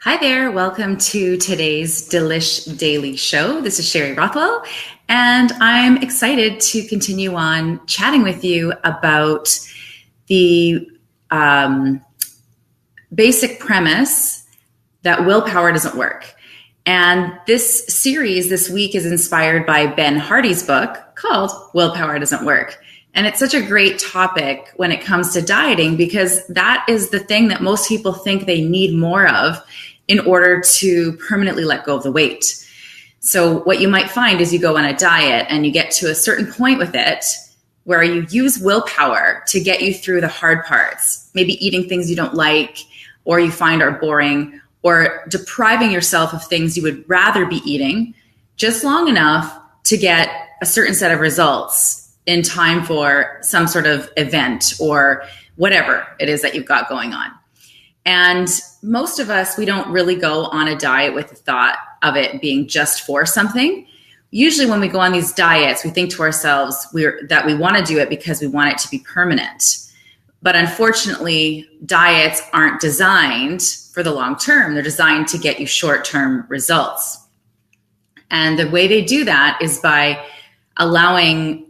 Hi there, welcome to today's Delish Daily Show. This is Sherry Rothwell, and I'm excited to continue on chatting with you about the basic premise that willpower doesn't work. And this series this week is inspired by Ben Hardy's book called Willpower Doesn't Work. And it's such a great topic when it comes to dieting because that is the thing that most people think they need more of in order to permanently let go of the weight. So what you might find is you go on a diet and you get to a certain point with it where you use willpower to get you through the hard parts, maybe eating things you don't like or you find are boring, or depriving yourself of things you would rather be eating just long enough to get a certain set of results in time for some sort of event or whatever it is that you've got going on. And most of us, we don't really go on a diet with the thought of it being just for something. Usually when we go on these diets, we think to ourselves that we want to do it because we want it to be permanent. But unfortunately, diets aren't designed for the long term. They're designed to get you short-term results. And the way they do that is by allowing,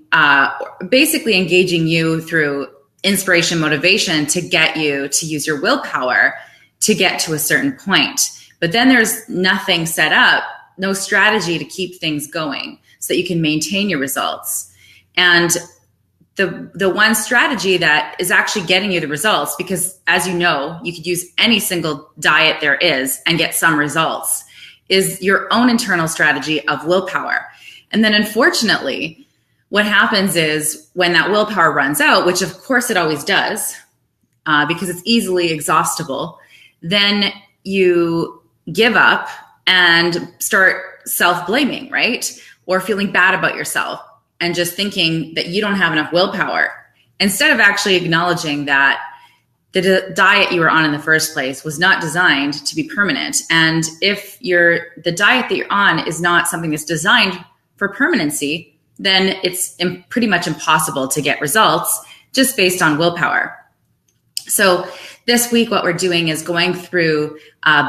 basically engaging you through inspiration, motivation to get you to use your willpower to get to a certain point. But then there's nothing set up, no strategy to keep things going so that you can maintain your results. And the one strategy that is actually getting you the results, because as you know, you could use any single diet there is and get some results, is your own internal strategy of willpower. And then unfortunately, what happens is when that willpower runs out, which of course it always does, because it's easily exhaustible, then you give up and start self-blaming, right? Or feeling bad about yourself and just thinking that you don't have enough willpower, instead of actually acknowledging that the diet you were on in the first place was not designed to be permanent. And if the diet that you're on is not something that's designed for permanency, then it's pretty much impossible to get results just based on willpower. So this week, what we're doing is going through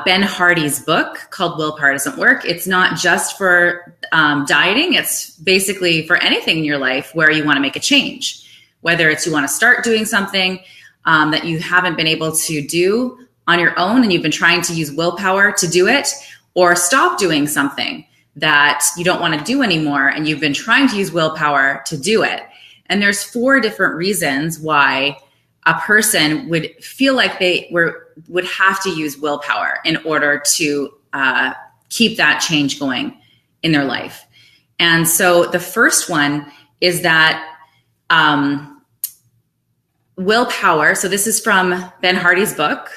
Ben Hardy's book called Willpower Doesn't Work. It's not just for dieting. It's basically for anything in your life where you want to make a change, whether it's you want to start doing something that you haven't been able to do on your own and you've been trying to use willpower to do it, or stop doing something that you don't want to do anymore and you've been trying to use willpower to do it. And there's 4 different reasons why a person would feel like they would have to use willpower in order to keep that change going in their life. And so the first one is that willpower. So this is from Ben Hardy's book,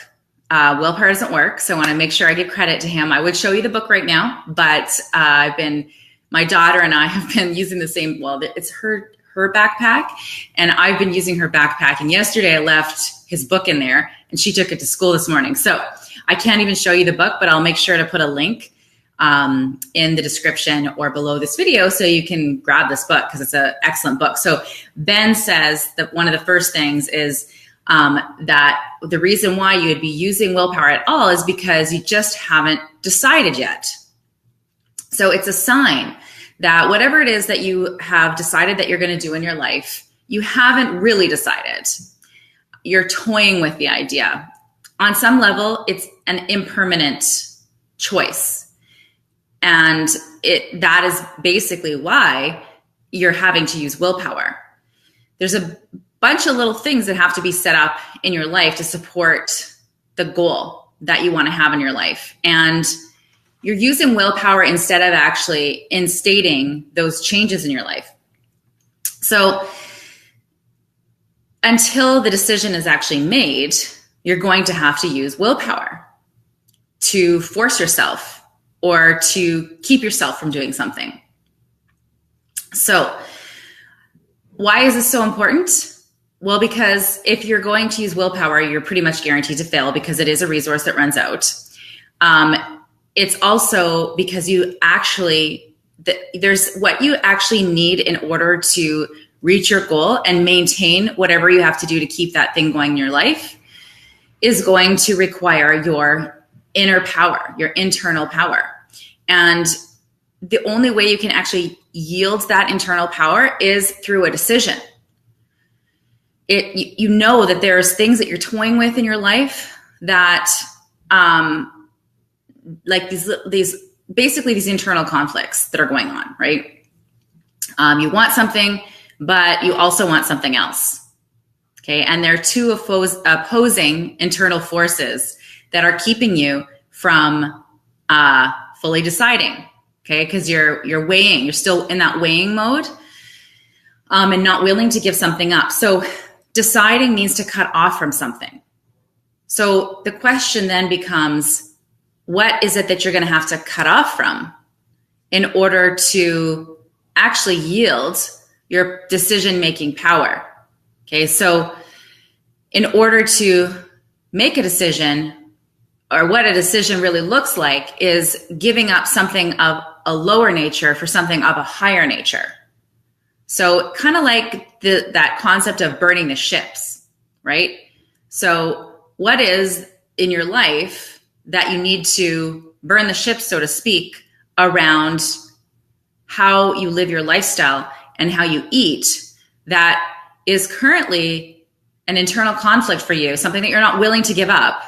Willpower Doesn't Work. So I want to make sure I give credit to him. I would show you the book right now, but my daughter and I have been using the same, it's her backpack, and I've been using her backpack. And yesterday I left his book in there and she took it to school this morning. So I can't even show you the book, but I'll make sure to put a link in the description or below this video so you can grab this book because it's an excellent book. So Ben says that one of the first things is that the reason why you would be using willpower at all is because you just haven't decided yet. So it's a sign that whatever it is that you have decided that you're going to do in your life, you haven't really decided. You're toying with the idea. On some level, it's an impermanent choice. And that is basically why you're having to use willpower. There's a bunch of little things that have to be set up in your life to support the goal that you want to have in your life. And you're using willpower instead of actually instating those changes in your life. So until the decision is actually made, you're going to have to use willpower to force yourself or to keep yourself from doing something. So why is this so important? Well, because if you're going to use willpower, you're pretty much guaranteed to fail because it is a resource that runs out. It's also because there's what you actually need in order to reach your goal and maintain whatever you have to do to keep that thing going in your life is going to require your inner power, your internal power. And the only way you can actually yield that internal power is through a decision. You know that there's things that you're toying with in your life that, like these basically these internal conflicts that are going on, right? You want something, but you also want something else. Okay. And there are two opposing internal forces that are keeping you from fully deciding. Okay. Because you're weighing, you're still in that weighing mode, and not willing to give something up. So deciding means to cut off from something. So the question then becomes, what is it that you're going to have to cut off from in order to actually yield your decision-making power? Okay, so in order to make a decision, or what a decision really looks like, is giving up something of a lower nature for something of a higher nature. So kind of like that concept of burning the ships, right? So what is in your life that you need to burn the ships, so to speak, around how you live your lifestyle and how you eat, that is currently an internal conflict for you, something that you're not willing to give up,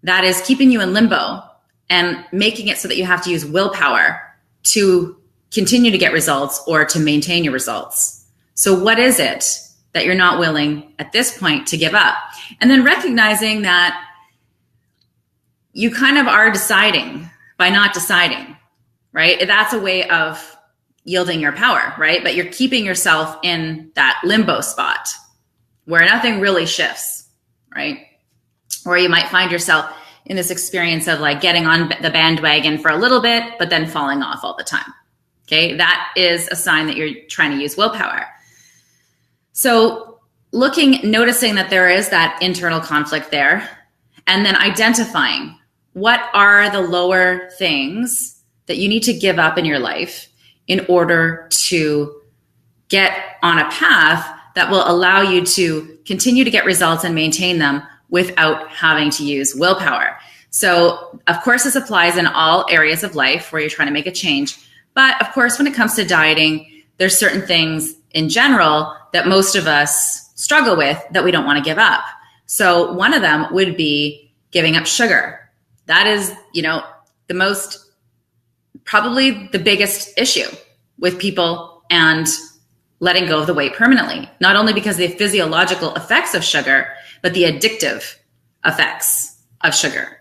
that is keeping you in limbo and making it so that you have to use willpower to continue to get results or to maintain your results. So what is it that you're not willing at this point to give up? And then recognizing that you kind of are deciding by not deciding, right? That's a way of yielding your power, right? But you're keeping yourself in that limbo spot where nothing really shifts, right? Or you might find yourself in this experience of like getting on the bandwagon for a little bit, but then falling off all the time. Okay, that is a sign that you're trying to use willpower. So noticing that there is that internal conflict there, and then identifying what are the lower things that you need to give up in your life in order to get on a path that will allow you to continue to get results and maintain them without having to use willpower. So of course, this applies in all areas of life where you're trying to make a change. But of course, when it comes to dieting, there's certain things in general that most of us struggle with that we don't want to give up. So one of them would be giving up sugar. That is, probably the biggest issue with people and letting go of the weight permanently, not only because of the physiological effects of sugar, but the addictive effects of sugar.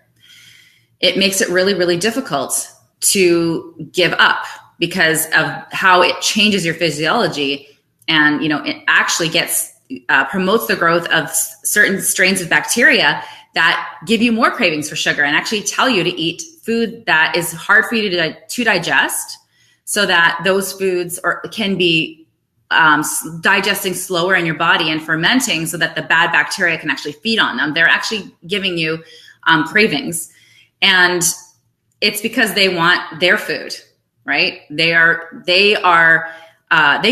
It makes it really, really difficult to give up because of how it changes your physiology. And, it actually promotes the growth of certain strains of bacteria that give you more cravings for sugar and actually tell you to eat food that is hard for you to digest, so that those foods can be digesting slower in your body and fermenting so that the bad bacteria can actually feed on them. They're actually giving you cravings. And it's because they want their food, right? They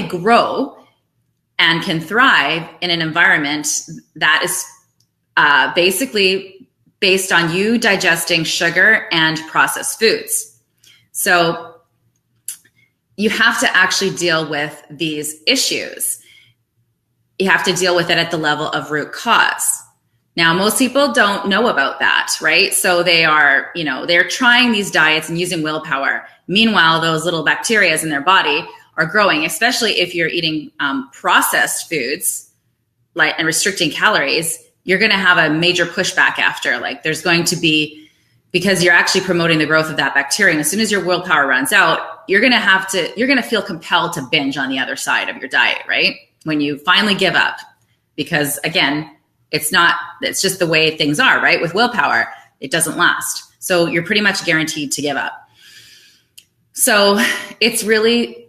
grow and can thrive in an environment that is basically based on you digesting sugar and processed foods. So you have to actually deal with these issues. You have to deal with it at the level of root cause. Now, most people don't know about that, right? So they're trying these diets and using willpower. Meanwhile, those little bacteria in their body are growing, especially if you're eating processed foods and restricting calories. You're going to have a major pushback after. There's going to be, because you're actually promoting the growth of that bacteria. And as soon as your willpower runs out, you're going to feel compelled to binge on the other side of your diet, right? When you finally give up, because again, it's just the way things are, right? With willpower, it doesn't last. So you're pretty much guaranteed to give up. So it's really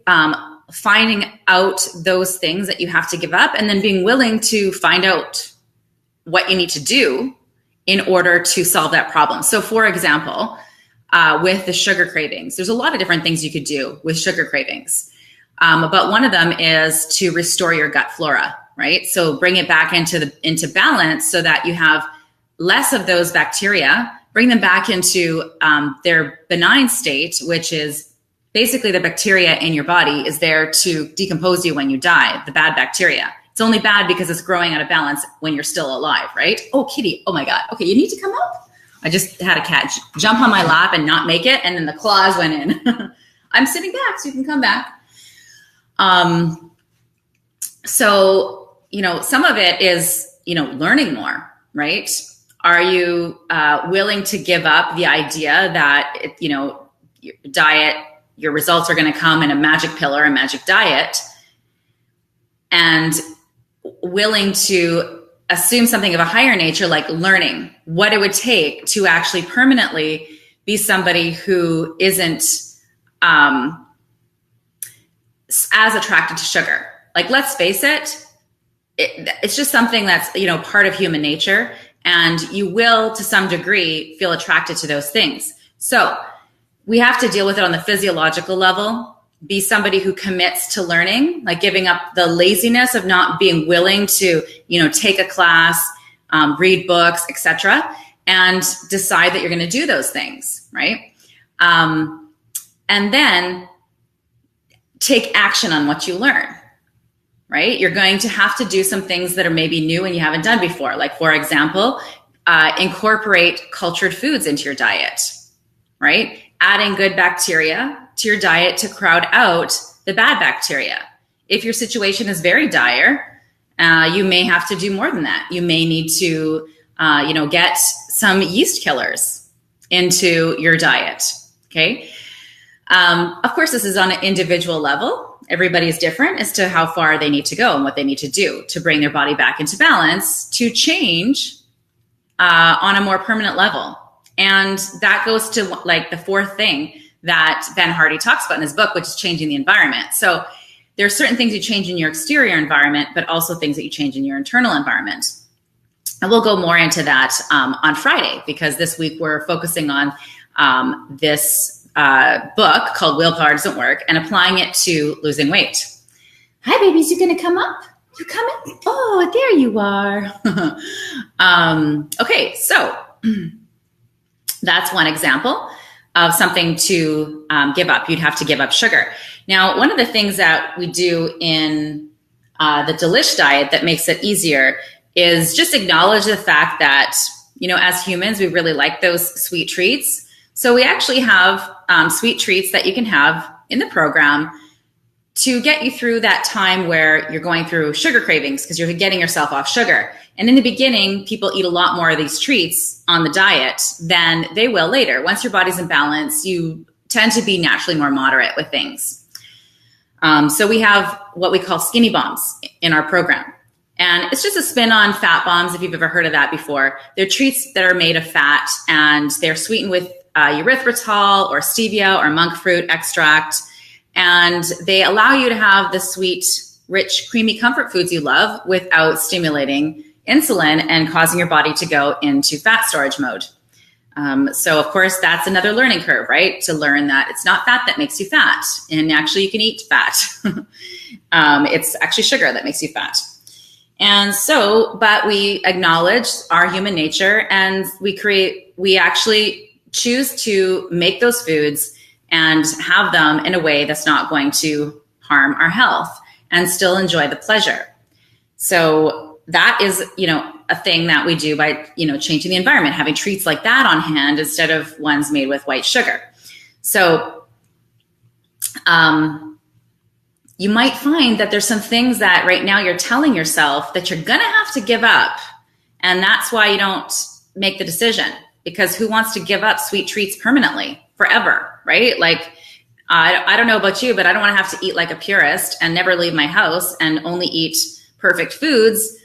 finding out those things that you have to give up and then being willing to find out what you need to do in order to solve that problem. So for example, with the sugar cravings, there's a lot of different things you could do with sugar cravings. But one of them is to restore your gut flora, right? So bring it back into balance so that you have less of those bacteria bring them back into their benign state, which is basically the bacteria in your body is there to decompose you when you die, the bad bacteria. It's only bad because it's growing out of balance when you're still alive, right? Oh, kitty. Oh my God. Okay, you need to come up. I just had a cat jump on my lap and not make it, and then the claws went in. I'm sitting back, so you can come back. So, some of it is, learning more, right? Are you willing to give up the idea that, your diet, your results are going to come in a magic pill or a magic diet, and willing to assume something of a higher nature, like learning what it would take to actually permanently be somebody who isn't as attracted to sugar. Like, let's face it, it's just something that's, part of human nature, and you will, to some degree, feel attracted to those things. So we have to deal with it on the physiological level, be somebody who commits to learning, like giving up the laziness of not being willing to, take a class, read books, etc., and decide that you're going to do those things, right? And then take action on what you learn, right? You're going to have to do some things that are maybe new and you haven't done before. Like, for example, incorporate cultured foods into your diet, right? Adding good bacteria to your diet to crowd out the bad bacteria. If your situation is very dire, you may have to do more than that. You may need to, get some yeast killers into your diet. Okay. Of course, this is on an individual level. Everybody is different as to how far they need to go and what they need to do to bring their body back into balance, to change on a more permanent level. And that goes to like the fourth thing that Ben Hardy talks about in his book, which is changing the environment. So there are certain things you change in your exterior environment, but also things that you change in your internal environment. And we'll go more into that on Friday, because this week we're focusing on this book called Willpower Doesn't Work and applying it to losing weight. Hi, babies. You going to come up? You coming? Oh, there you are. Okay, so that's one example of something to give up. You'd have to give up sugar. Now, one of the things that we do in the Delish diet that makes it easier is just acknowledge the fact that, as humans, we really like those sweet treats. So we actually have sweet treats that you can have in the program to get you through that time where you're going through sugar cravings because you're getting yourself off sugar. And in the beginning, people eat a lot more of these treats on the diet than they will later. Once your body's in balance, you tend to be naturally more moderate with things. So we have what we call skinny bombs in our program. And it's just a spin on fat bombs, if you've ever heard of that before. They're treats that are made of fat, and they're sweetened with erythritol or stevia or monk fruit extract. And they allow you to have the sweet, rich, creamy comfort foods you love without stimulating insulin and causing your body to go into fat storage mode. So of course, that's another learning curve, right? To learn that it's not fat that makes you fat. And actually you can eat fat. It's actually sugar that makes you fat. And so, but we acknowledge our human nature, and we actually choose to make those foods and have them in a way that's not going to harm our health and still enjoy the pleasure. So that is, a thing that we do by, changing the environment, having treats like that on hand instead of ones made with white sugar. So you might find that there's some things that right now you're telling yourself that you're going to have to give up. And that's why you don't make the decision, because who wants to give up sweet treats permanently forever, right? Like, I don't know about you, but I don't want to have to eat like a purist and never leave my house and only eat perfect foods,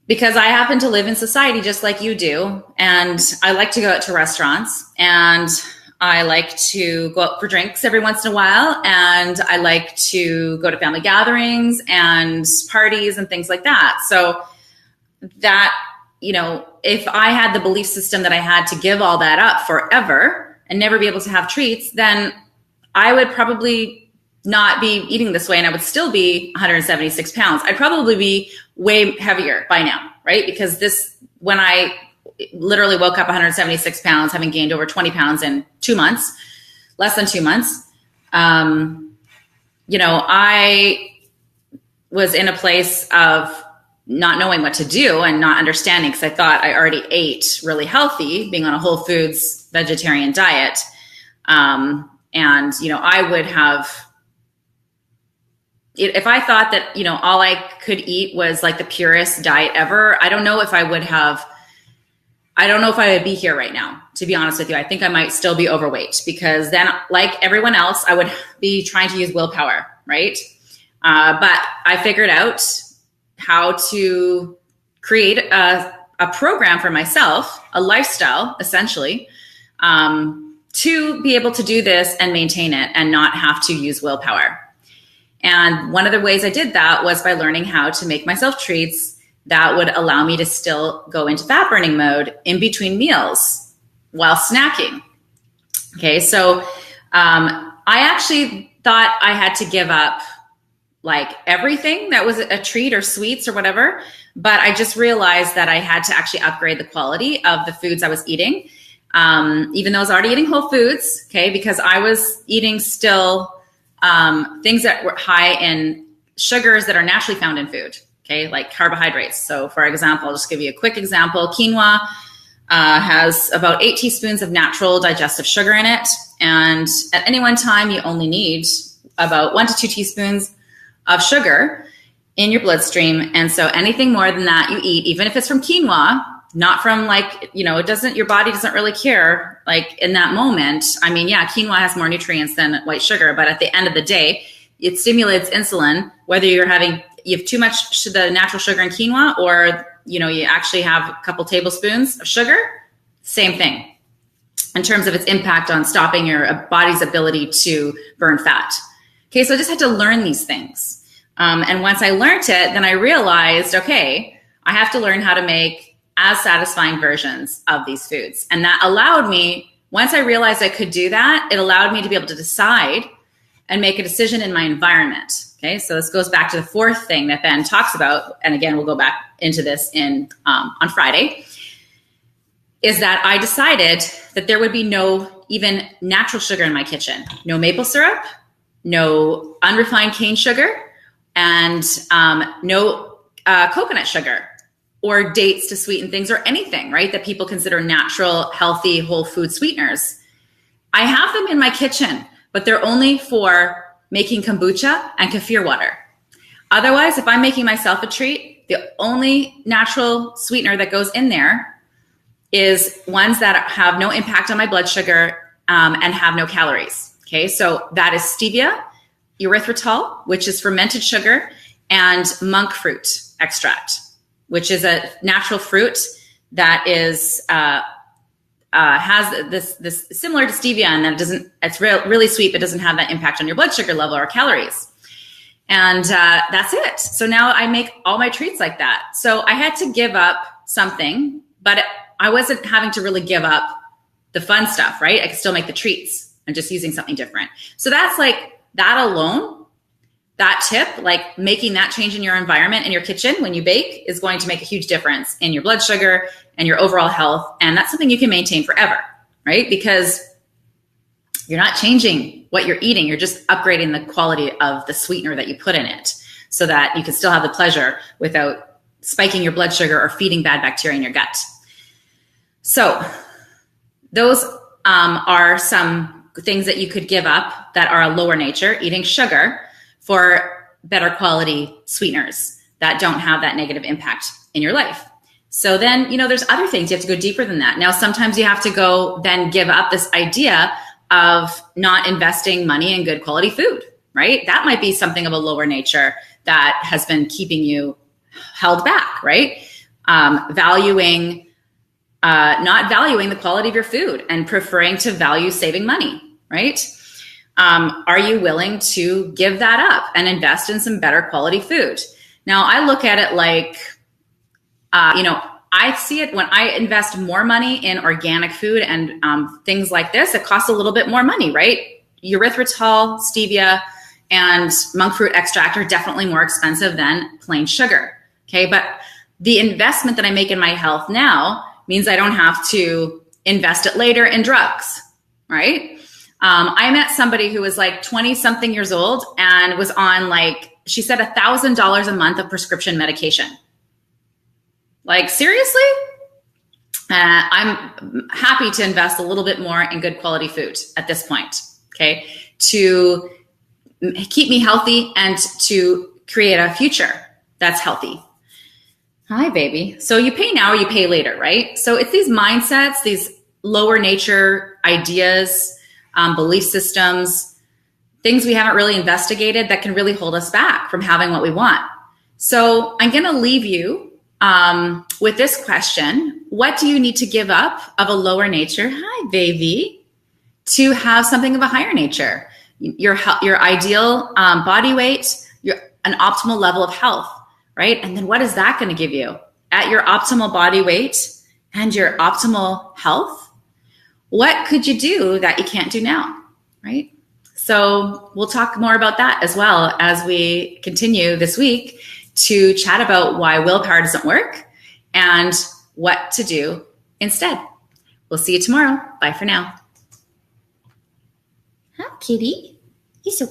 because I happen to live in society just like you do. And I like to go out to restaurants, and I like to go out for drinks every once in a while. And I like to go to family gatherings and parties and things like that. So that, if I had the belief system that I had to give all that up forever and never be able to have treats, then I would probably not be eating this way, and I would still be 176 pounds. I'd probably be way heavier by now, right? Because when I literally woke up 176 pounds, having gained over 20 pounds in 2 months, less than 2 months. I was in a place of not knowing what to do and not understanding, because I thought I already ate really healthy, being on a whole foods vegetarian diet. I would have, if I thought that, all I could eat was like the purest diet ever, I don't know if I would be here right now, to be honest with you. I think I might still be overweight, because then, like everyone else, I would be trying to use willpower, right? But I figured out how to create a program for myself, a lifestyle, essentially, to be able to do this and maintain it and not have to use willpower. And one of the ways I did that was by learning how to make myself treats that would allow me to still go into fat burning mode in between meals while snacking. Okay, so I actually thought I had to give up like everything that was a treat or sweets or whatever, but I just realized that I had to actually upgrade the quality of the foods I was eating, even though I was already eating whole foods, okay, because I was eating still things that were high in sugars that are naturally found in food, okay, like carbohydrates. So for example, I'll just give you a quick example. Quinoa has about 8 teaspoons of natural digestive sugar in it. And at any one time, you only need about 1 to 2 teaspoons of sugar in your bloodstream. And so anything more than that you eat, even if it's from quinoa, not from your body doesn't really care like in that moment. I mean, yeah, quinoa has more nutrients than white sugar, but at the end of the day, it stimulates insulin, whether you have too much the natural sugar in quinoa or, you actually have a couple tablespoons of sugar, same thing in terms of its impact on stopping your body's ability to burn fat. Okay, so I just had to learn these things. And once I learned it, then I realized, okay, I have to learn how to make as satisfying versions of these foods. And that allowed me, once I realized I could do that, it allowed me to be able to decide and make a decision in my environment. Okay, so this goes back to the fourth thing that Ben talks about. And again, we'll go back into this on Friday, is that I decided that there would be no even natural sugar in my kitchen, no maple syrup, no unrefined cane sugar, and no coconut sugar or dates to sweeten things or anything, right, that people consider natural, healthy, whole food sweeteners. I have them in my kitchen, but they're only for making kombucha and kefir water. Otherwise, if I'm making myself a treat, the only natural sweetener that goes in there is ones that have no impact on my blood sugar and have no calories. Okay, so that is stevia, erythritol, which is fermented sugar, and monk fruit extract, which is a natural fruit that is has this similar to stevia, and that it's really sweet, but doesn't have that impact on your blood sugar level or calories. And that's it. So now I make all my treats like that. So I had to give up something, but I wasn't having to really give up the fun stuff, right? I could still make the treats. And just using something different. So that's like that alone, that tip, like making that change in your environment in your kitchen when you bake is going to make a huge difference in your blood sugar and your overall health. And that's something you can maintain forever, right? Because you're not changing what you're eating. You're just upgrading the quality of the sweetener that you put in it so that you can still have the pleasure without spiking your blood sugar or feeding bad bacteria in your gut. So those are some things that you could give up that are a lower nature, eating sugar, for better quality sweeteners that don't have that negative impact in your life. So then, there's other things. You have to go deeper than that. Now, sometimes you have to go then give up this idea of not investing money in good quality food, right? That might be something of a lower nature that has been keeping you held back, right? Not valuing the quality of your food and preferring to value saving money, right? Are you willing to give that up and invest in some better quality food? Now, I look at it like, I see it when I invest more money in organic food and things like this, it costs a little bit more money, right? Erythritol, stevia, and monk fruit extract are definitely more expensive than plain sugar, okay? But the investment that I make in my health now means I don't have to invest it later in drugs, right? I met somebody who was like 20 something years old and was on like, she said $1,000 a month of prescription medication. Like, seriously? I'm happy to invest a little bit more in good quality food at this point, okay, to keep me healthy and to create a future that's healthy. Hi, baby. So you pay now or you pay later, right? So it's these mindsets, these lower nature ideas, belief systems, things we haven't really investigated that can really hold us back from having what we want. So I'm going to leave you with this question. What do you need to give up of a lower nature? Hi, baby. To have something of a higher nature, your ideal body weight, an optimal level of health, right? And then what is that going to give you at your optimal body weight and your optimal health? What could you do that you can't do now, right? So we'll talk more about that as well as we continue this week to chat about why willpower doesn't work and what to do instead. We'll see you tomorrow. Bye for now. Hi, kitty. You're so